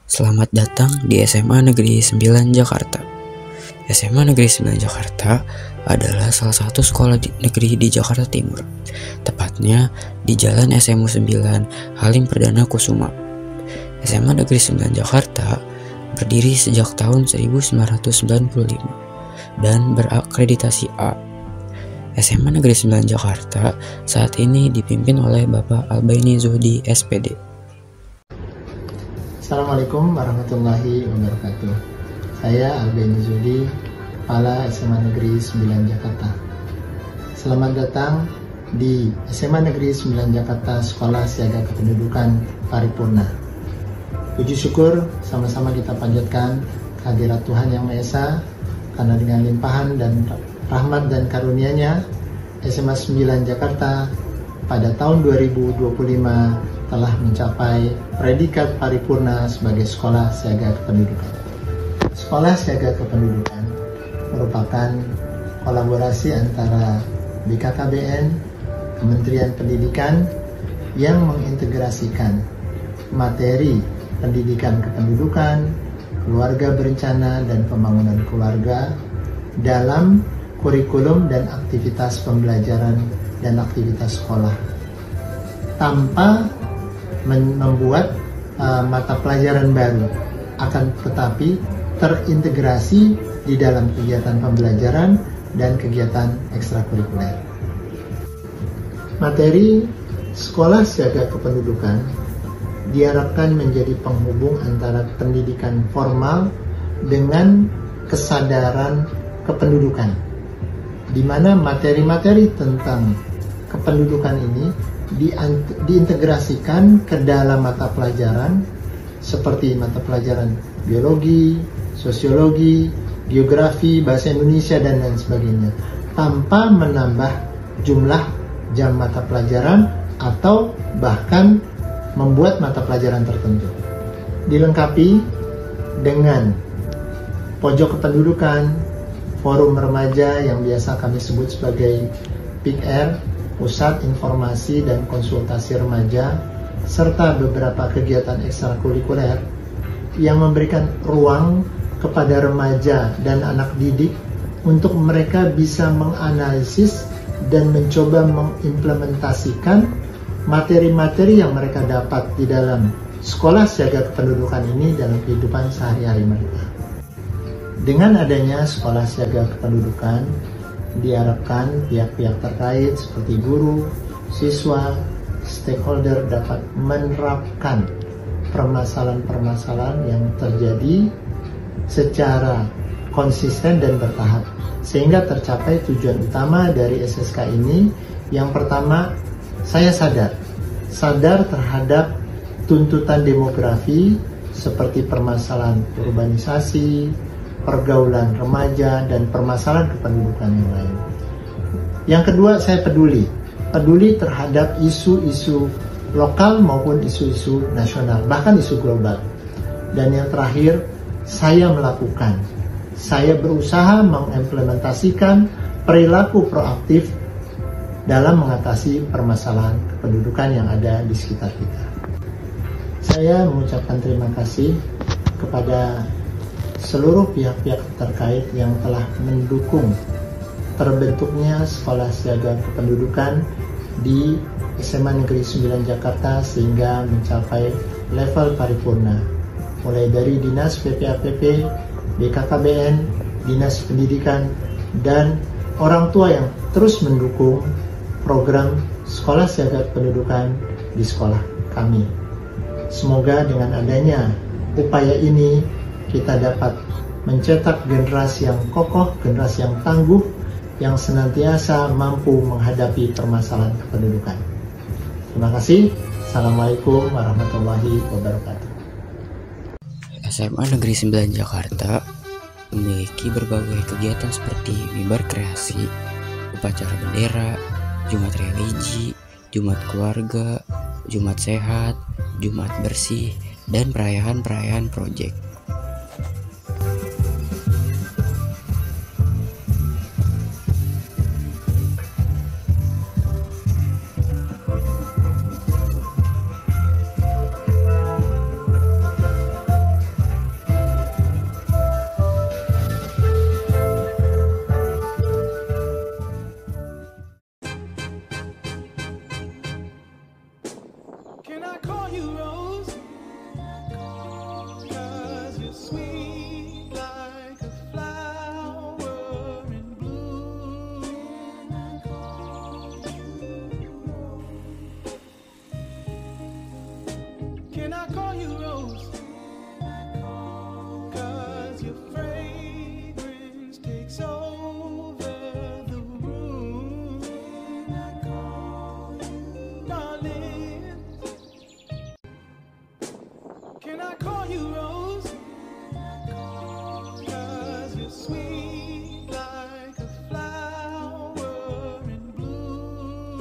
Selamat datang di SMA Negeri 9 Jakarta. SMA Negeri 9 Jakarta adalah salah satu sekolah negeri di Jakarta Timur, tepatnya di Jalan SMU 9 Halim Perdana Kusuma. SMA Negeri 9 Jakarta berdiri sejak tahun 1995 dan berakreditasi A. SMA Negeri 9 Jakarta saat ini dipimpin oleh Bapak Albaini Zuhdi SPD. Assalamualaikum warahmatullahi wabarakatuh. Saya Albaini Zuhdi, Kepala SMA Negeri 9 Jakarta. Selamat datang di SMA Negeri 9 Jakarta Sekolah Siaga Kependudukan Paripurna. Puji syukur sama-sama kita panjatkan kehadirat Tuhan Yang Maha Esa, karena dengan limpahan dan rahmat dan karunia-Nya, SMA 9 Jakarta pada tahun 2025 telah mencapai predikat paripurna sebagai Sekolah Siaga Kependudukan. Sekolah Siaga Kependudukan merupakan kolaborasi antara BKKBN, Kementerian Pendidikan yang mengintegrasikan materi pendidikan kependudukan, keluarga berencana, dan pembangunan keluarga dalam kurikulum dan aktivitas pembelajaran dan aktivitas sekolah, tanpa membuat mata pelajaran baru, akan tetapi terintegrasi di dalam kegiatan pembelajaran dan kegiatan ekstrakurikuler. Materi Sekolah Siaga Kependudukan diharapkan menjadi penghubung antara pendidikan formal dengan kesadaran kependudukan, di mana materi-materi tentang kependudukan ini diintegrasikan ke dalam mata pelajaran seperti mata pelajaran biologi, sosiologi, geografi, bahasa Indonesia, dan lain sebagainya, tanpa menambah jumlah jam mata pelajaran atau bahkan membuat mata pelajaran tertentu. Dilengkapi dengan pojok kependudukan, forum remaja yang biasa kami sebut sebagai PIKR, Pusat Informasi dan Konsultasi Remaja, serta beberapa kegiatan ekstrakurikuler yang memberikan ruang kepada remaja dan anak didik untuk mereka bisa menganalisis dan mencoba mengimplementasikan materi-materi yang mereka dapat di dalam Sekolah Siaga Kependudukan ini dalam kehidupan sehari-hari mereka. Dengan adanya Sekolah Siaga Kependudukan, diharapkan pihak-pihak terkait seperti guru, siswa, stakeholder dapat menerapkan permasalahan-permasalahan yang terjadi secara konsisten dan bertahap, sehingga tercapai tujuan utama dari SSK ini. Yang pertama, saya sadar terhadap tuntutan demografi seperti permasalahan urbanisasi, pergaulan remaja, dan permasalahan kependudukan yang lain. Yang kedua, saya peduli terhadap isu-isu lokal maupun isu-isu nasional, bahkan isu global. Dan yang terakhir, saya berusaha mengimplementasikan perilaku proaktif dalam mengatasi permasalahan kependudukan yang ada di sekitar kita. Saya mengucapkan terima kasih kepada seluruh pihak-pihak terkait yang telah mendukung terbentuknya Sekolah Siaga Kependudukan di SMA Negeri 9 Jakarta sehingga mencapai level paripurna, mulai dari Dinas PPAPP, BKKBN, Dinas Pendidikan, dan orang tua yang terus mendukung program Sekolah Siaga Kependudukan di sekolah kami. Semoga dengan adanya upaya ini kita dapat mencetak generasi yang kokoh, generasi yang tangguh, yang senantiasa mampu menghadapi permasalahan kependudukan. Terima kasih. Assalamualaikum warahmatullahi wabarakatuh. SMA Negeri 9 Jakarta memiliki berbagai kegiatan seperti mimbar kreasi, upacara bendera, Jumat religi, Jumat keluarga, Jumat sehat, Jumat bersih, dan perayaan-perayaan proyek. Can I call you Rose? 'Cause you're sweet like a flower in bloom. Can I call you Rose? 'Cause your fragrance takes over the room. Darling, can I call you Rose? 'Cause you're sweet like a flower in bloom.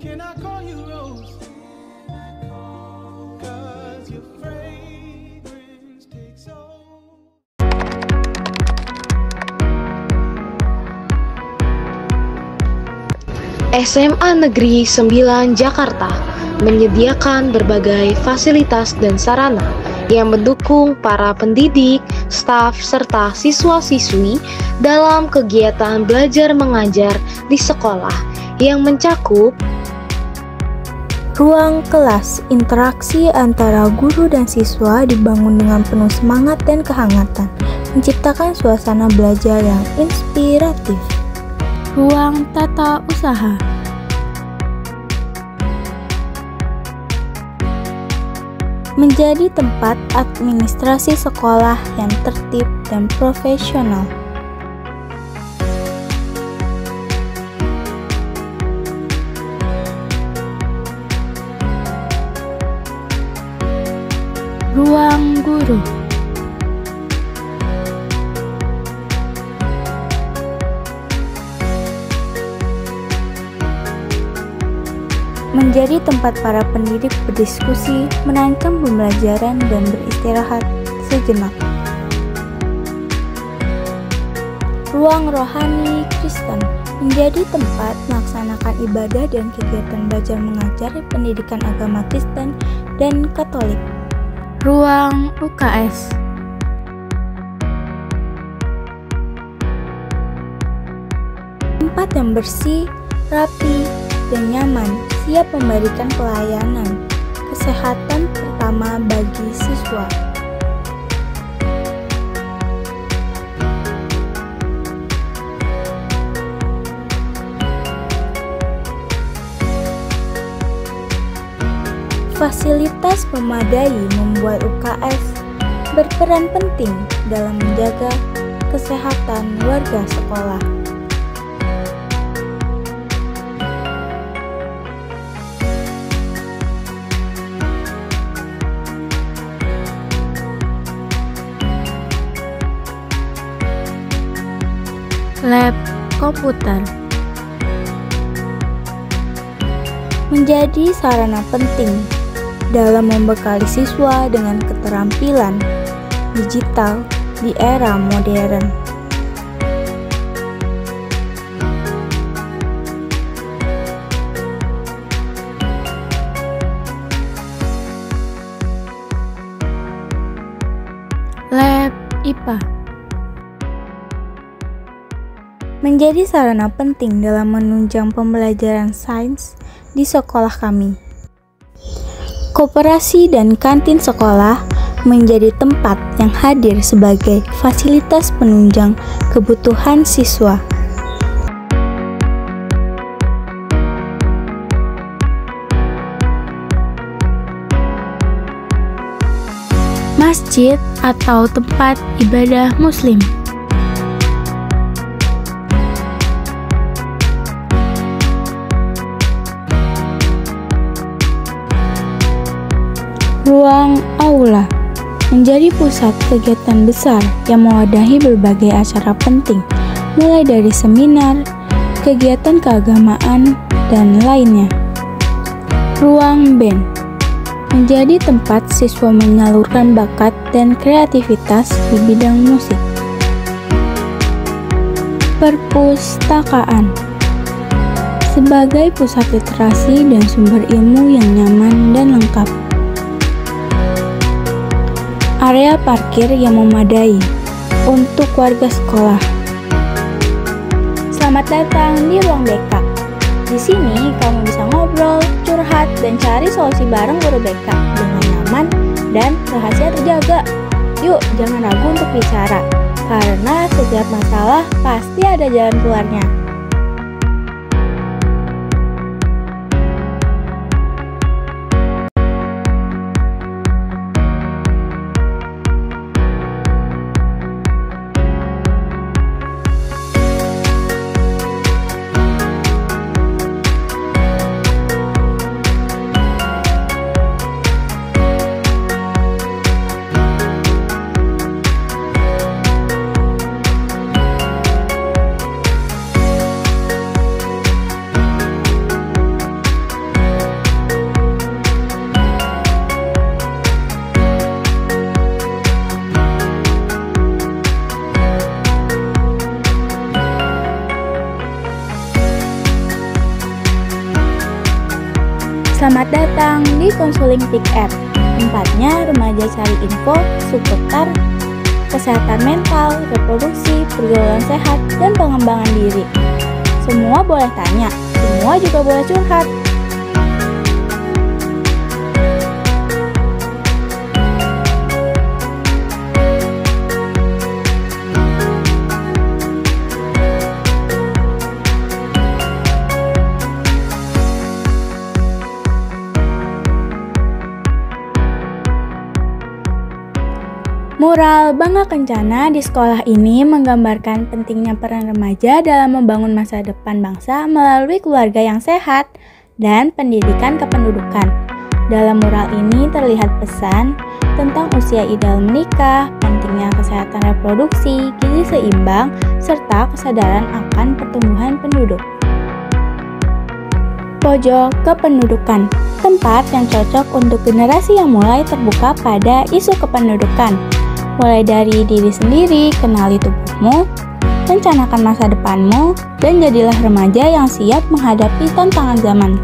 Can I call you Rose? 'Cause your fragrance takes over. SMA Negeri 9 Jakarta menyediakan berbagai fasilitas dan sarana yang mendukung para pendidik, staf, serta siswa-siswi dalam kegiatan belajar mengajar di sekolah yang mencakup ruang kelas, interaksi antara guru dan siswa dibangun dengan penuh semangat dan kehangatan, menciptakan suasana belajar yang inspiratif. Ruang tata usaha, menjadi tempat administrasi sekolah yang tertib dan profesional. Ruang guru, menjadi tempat para pendidik berdiskusi, merancang pembelajaran, dan beristirahat sejenak. Ruang rohani Kristen, menjadi tempat melaksanakan ibadah dan kegiatan belajar mengajar pendidikan agama Kristen dan Katolik. Ruang UKS, tempat yang bersih, rapi, dan nyaman, siap memberikan pelayanan kesehatan pertama bagi siswa. Fasilitas memadai membuat UKS berperan penting dalam menjaga kesehatan warga sekolah. Lab komputer menjadi sarana penting dalam membekali siswa dengan keterampilan digital di era modern. Lab IPA menjadi sarana penting dalam menunjang pembelajaran sains di sekolah kami. Koperasi dan kantin sekolah menjadi tempat yang hadir sebagai fasilitas penunjang kebutuhan siswa. Masjid atau tempat ibadah Muslim ruang aula menjadi pusat kegiatan besar yang mewadahi berbagai acara penting, mulai dari seminar, kegiatan keagamaan, dan lainnya. Ruang band menjadi tempat siswa menyalurkan bakat dan kreativitas di bidang musik. Perpustakaan sebagai pusat literasi dan sumber ilmu yang nyaman dan lengkap. Area parkir yang memadai untuk warga sekolah. Selamat datang di Ruang BK. Di sini kamu bisa ngobrol, curhat, dan cari solusi bareng guru BK dengan nyaman dan rahasia terjaga. Yuk, jangan ragu untuk bicara, karena setiap masalah pasti ada jalan keluarnya. Selamat datang di Konseling Pick App. Tempatnya remaja cari info seputar kesehatan mental, reproduksi, pergaulan sehat, dan pengembangan diri. Semua boleh tanya, semua juga boleh curhat. Mural Bangga Kencana di sekolah ini menggambarkan pentingnya peran remaja dalam membangun masa depan bangsa melalui keluarga yang sehat dan pendidikan kependudukan. Dalam mural ini terlihat pesan tentang usia ideal menikah, pentingnya kesehatan reproduksi, gizi seimbang, serta kesadaran akan pertumbuhan penduduk. Pojok kependudukan, tempat yang cocok untuk generasi yang mulai terbuka pada isu kependudukan. Mulai dari diri sendiri, kenali tubuhmu, rencanakan masa depanmu, dan jadilah remaja yang siap menghadapi tantangan zaman.